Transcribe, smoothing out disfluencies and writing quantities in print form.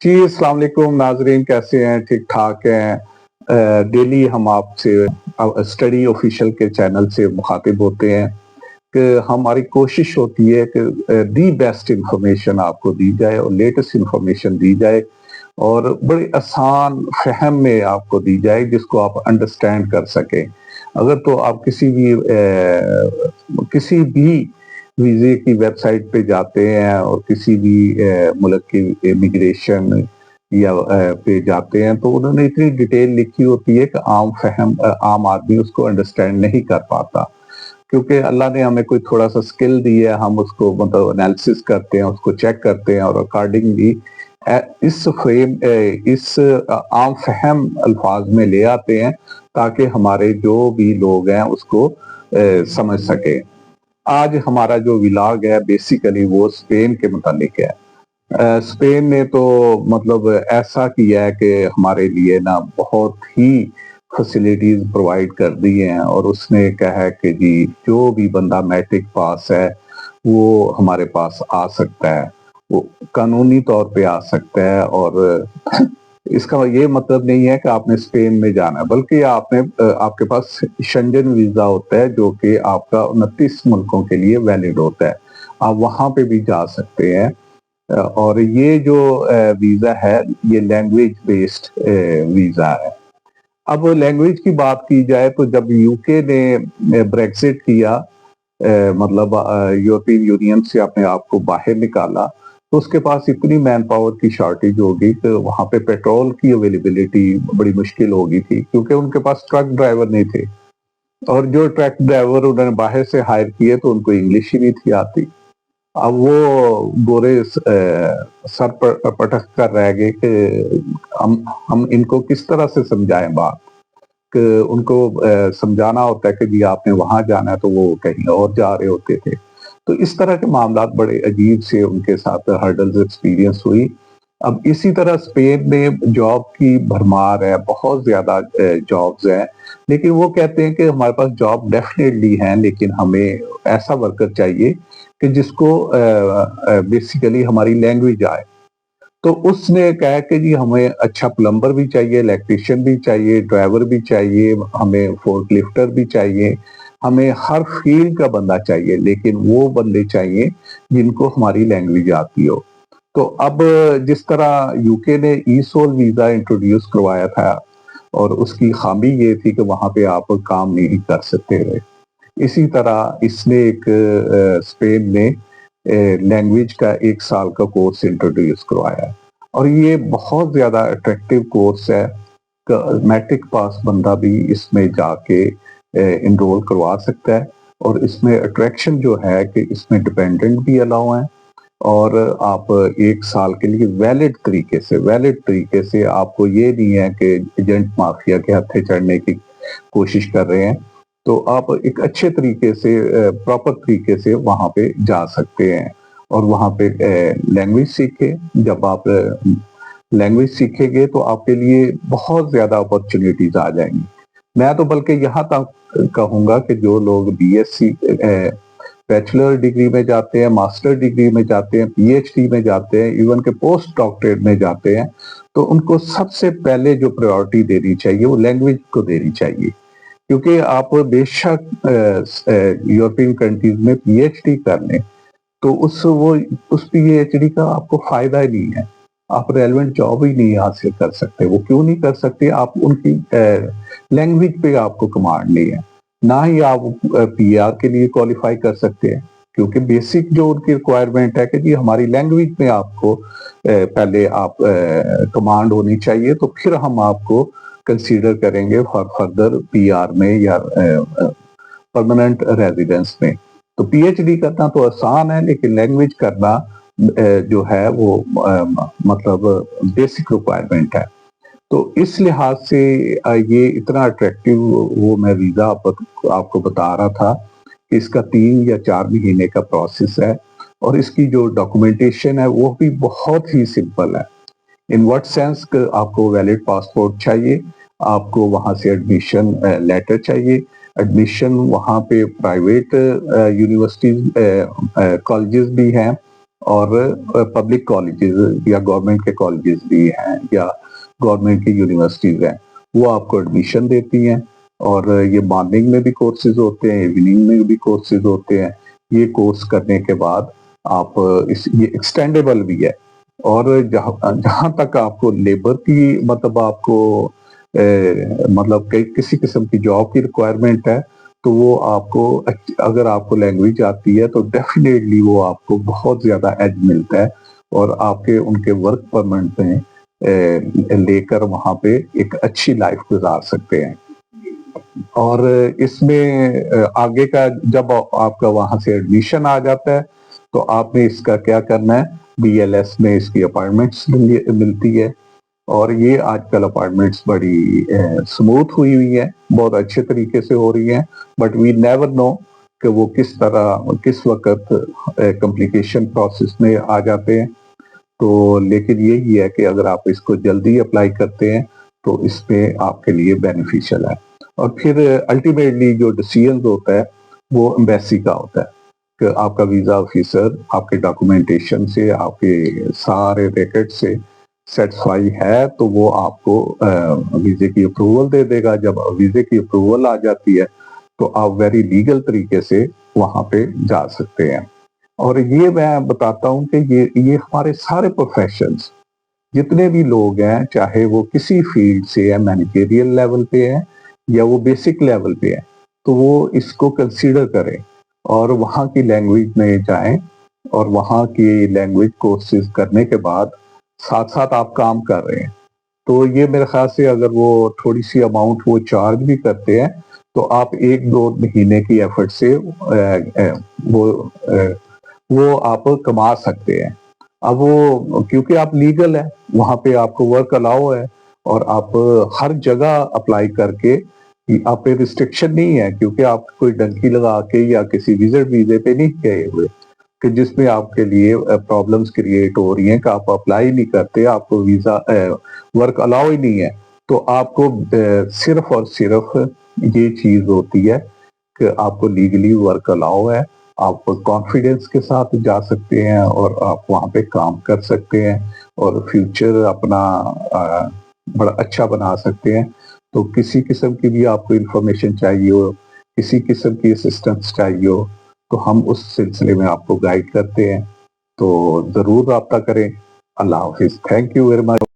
जी, अस्सलाम वालेकुम नाज़रीन, कैसे हैं? ठीक-ठाक हैं? डेली हम आपसे स्टडी ऑफिशियल के चैनल से मुखातिब होते हैं कि हमारी कोशिश होती है कि दी बेस्ट इन्फॉर्मेशन आपको दी जाए और लेटेस्ट इन्फॉर्मेशन दी जाए और बड़े आसान फ़हम में आपको दी जाए जिसको आप अंडरस्टैंड कर सकें। अगर तो आप किसी भी वीज़े की वेबसाइट पे जाते हैं और किसी भी मुल्क की इमिग्रेशन या पे जाते हैं तो उन्होंने इतनी डिटेल लिखी होती है कि आम आदमी उसको अंडरस्टैंड नहीं कर पाता। क्योंकि अल्लाह ने हमें कोई थोड़ा-सा स्किल दी है, हम उसको मतलब एनालिसिस करते हैं, उसको चेक करते हैं और अकॉर्डिंगली आम फ़हम अल्फाज में ले आते हैं ताकि हमारे जो भी लोग हैं उसको समझ सकें। आज हमारा जो व्लॉग है बेसिकली वो स्पेन के मुतालिक है। स्पेन ने तो मतलब ऐसा किया है कि हमारे लिए ना बहुत ही फैसिलिटीज प्रोवाइड कर दी हैं और उसने कहा है कि जी जो भी बंदा मैट्रिक पास है वो हमारे पास आ सकता है, वो कानूनी तौर पे आ सकता है और इसका ये मतलब नहीं है कि आपने स्पेन में जाना है बल्कि आपके पास शेंजन वीजा होता है जो कि आपका 29 मुल्कों के लिए वैलिड होता है। आप वहां पे भी जा सकते हैं। और ये जो वीजा है ये लैंग्वेज बेस्ड वीजा है। अब लैंग्वेज की बात की जाए तो जब यूके ने ब्रेक्सिट किया, मतलब यूरोपियन यूनियन से अपने आप को बाहर निकाला, तो उसके पास इतनी मैन पावर की शॉर्टेज हो गई कि वहां पे पेट्रोल की अवेलेबिलिटी बड़ी मुश्किल हो गई थी क्योंकि उनके पास ट्रक ड्राइवर नहीं थे और जो ट्रक ड्राइवर उन्होंने बाहर से हायर किए तो उनको इंग्लिश ही नहीं थी आती। अब वो गोरे सर पर पटक कर रह गए कि हम इनको किस तरह से समझाएं बात, कि उनको समझाना होता है कि जी आपने वहां जाना है तो वो कहीं और जा रहे होते थे। तो इस तरह के मामलात बड़े अजीब से उनके साथ हर्डल्स एक्सपीरियंस हुई। अब इसी तरह स्पेन में जॉब की भरमार है, बहुत ज्यादा जॉब्स हैं, लेकिन वो कहते हैं कि हमारे पास जॉब डेफिनेटली हैं लेकिन हमें ऐसा वर्कर चाहिए कि जिसको बेसिकली हमारी लैंग्वेज आए। तो उसने कहा कि जी हमें अच्छा प्लम्बर भी चाहिए, इलेक्ट्रिशियन भी चाहिए, ड्राइवर भी चाहिए, हमें फोर्कलिफ्टर भी चाहिए, हमें हर फील्ड का बंदा चाहिए लेकिन वो बंदे चाहिए जिनको हमारी लैंग्वेज आती हो। तो अब जिस तरह यूके ने ई सोल वीजा इंट्रोड्यूस करवाया था और उसकी खामी ये थी कि वहां पे आप काम नहीं कर सकते थे, इसी तरह इसने एक स्पेन में लैंग्वेज का 1 साल का कोर्स इंट्रोड्यूस करवाया है और ये बहुत ज्यादा अट्रैक्टिव कोर्स है। मैट्रिक पास बंदा भी इसमें जाके इनरोल करवा सकता है और इसमें अट्रैक्शन जो है कि इसमें डिपेंडेंट भी अलाउ हैं और आप 1 साल के लिए वैलिड तरीके से आपको ये नहीं है कि एजेंट माफिया के हत्थे चढ़ने की कोशिश कर रहे हैं, तो आप एक अच्छे तरीके से प्रॉपर तरीके से वहां पे जा सकते हैं और वहां पे लैंग्वेज सीखे। जब आप लैंग्वेज सीखेंगे तो आपके लिए बहुत ज्यादा अपॉर्चुनिटीज आ जाएंगी। मैं तो बल्कि यहाँ तक कहूंगा कि जो लोग बीएससी बैचलर डिग्री में जाते हैं, मास्टर डिग्री में जाते हैं, पीएचडी में जाते हैं, इवन के पोस्ट डॉक्टरेट में जाते हैं, तो उनको सबसे पहले जो प्रायोरिटी देनी चाहिए वो लैंग्वेज को देनी चाहिए। क्योंकि आप बेशक यूरोपियन कंट्रीज में पीएचडी कर लें तो उस पीएचडी का आपको फायदा ही नहीं है, आप रेलेवेंट जॉब ही नहीं हासिल कर सकते। वो क्यों नहीं कर सकते? आप उनकी लैंग्वेज पे आपको कमांड नहीं है, ना ही आप पीआर के लिए क्वालिफाई कर सकते हैं क्योंकि बेसिक जो उनकी रिक्वायरमेंट है कि जी हमारी लैंग्वेज में आपको पहले आप कमांड होनी चाहिए तो फिर हम आपको कंसीडर करेंगे फॉर फर्दर पीआर में या परमानेंट रेजिडेंस में। तो पीएचडी करना तो आसान है लेकिन लैंग्वेज करना जो है वो मतलब बेसिक रिक्वायरमेंट है। तो इस लिहाज से ये इतना अट्रैक्टिव वो मैं वीजा आपको बता रहा था कि इसका 3 या 4 महीने का प्रोसेस है और इसकी जो डॉक्यूमेंटेशन है वो भी बहुत ही सिंपल है। इन व्हाट सेंस आपको वैलिड पासपोर्ट चाहिए, आपको वहां से एडमिशन लेटर चाहिए, एडमिशन वहां पे प्राइवेट यूनिवर्सिटीज कॉलेजेस भी हैं اور پبلک کالجز یا گورنمنٹ کے کالجز بھی ہیں یا گورنمنٹ کی یونیورسٹیز ہیں، وہ آپ کو ایڈمیشن دیتی ہیں، اور یہ مارننگ میں بھی کورسز ہوتے ہیں، ایوننگ میں بھی کورسز ہوتے ہیں۔ یہ کورس کرنے کے بعد آپ یہ ایکسٹینڈیبل بھی ہے، اور جہاں تک آپ کو لیبر کی مطلب آپ کو مطلب کسی قسم کی جاب کی ریکوائرمنٹ ہے، تو وہ آپ کو اگر آپ کو لینگویج آتی ہے تو ڈیفینیٹلی وہ آپ کو بہت زیادہ ایج ملتا ہے، اور آپ کے ان کے ورک پرمٹ میں لے کر وہاں پہ ایک اچھی لائف گزار سکتے ہیں۔ اور اس میں آگے کا جب آپ کا وہاں سے ایڈمیشن آ جاتا ہے تو آپ نے اس کا کیا کرنا ہے، بی ایل ایس میں اس کی اپائنٹمنٹس ملتی ہے، اور یہ آج کل اپائنٹمنٹس بڑی سموتھ ہوئی ہیں، بہت اچھے طریقے سے ہو رہی ہیں، بٹ وی نیور نو کہ وہ کس طرح کس وقت کمپلیکیشن پروسیس میں آ جاتے ہیں۔ تو لیکن یہی ہے کہ اگر آپ اس کو جلدی اپلائی کرتے ہیں تو اس میں آپ کے لیے بینیفیشل ہے۔ اور پھر الٹیمیٹلی جو ڈیسیژن ہوتا ہے وہ ایمبیسی کا ہوتا ہے کہ آپ کا ویزا آفیسر آپ کے ڈاکومنٹیشن سے، آپ کے سارے ریکارڈ سے سیٹسفائی ہے تو وہ آپ کو ویزے کی اپروول دے دے گا۔ جب ویزے کی اپروول آ جاتی ہے تو آپ ویری لیگل طریقے سے وہاں پہ جا سکتے ہیں۔ اور یہ میں بتاتا ہوں کہ یہ ہمارے سارے پروفیشنز جتنے بھی لوگ ہیں، چاہے وہ کسی فیلڈ سے ہے، مینیجریل لیول پہ ہے یا وہ بیسک لیول پہ ہے، تو وہ اس کو کنسیڈر کریں اور وہاں کی لینگویج میں جائیں، اور وہاں کی لینگویج کورسز کرنے کے بعد ساتھ ساتھ آپ کام کر رہے ہیں تو یہ میرے خیال سے اگر وہ تھوڑی سی اماؤنٹ وہ چارج بھی کرتے ہیں تو آپ 1-2 مہینے کی ایفرٹ سے وہ آپ کما سکتے ہیں۔ اب وہ کیونکہ آپ لیگل ہے، وہاں پہ آپ کو ورک الاؤ ہے، اور آپ ہر جگہ اپلائی کر کے آپ پہ ریسٹرکشن نہیں ہے، کیونکہ آپ کوئی ڈنکی لگا کے یا کسی وزٹ ویزے پہ نہیں گئے ہوئے کہ جس میں آپ کے لیے پرابلمز کریٹ ہو رہی ہیں کہ آپ اپلائی نہیں کرتے، آپ کو ویزا ورک الاؤ ہی نہیں ہے، تو آپ کو صرف اور صرف یہ چیز ہوتی ہے کہ آپ کو لیگلی ورک الاؤ ہے، آپ کانفیڈنس کے ساتھ جا سکتے ہیں اور آپ وہاں پہ کام کر سکتے ہیں اور فیوچر اپنا بڑا اچھا بنا سکتے ہیں۔ تو کسی قسم کی بھی آپ کو انفارمیشن چاہیے ہو، کسی قسم کی اسسٹنس چاہیے ہو، تو ہم اس سلسلے میں آپ کو گائیڈ کرتے ہیں، تو ضرور رابطہ کریں۔ اللہ حافظ، تھینک یو ویری مچ۔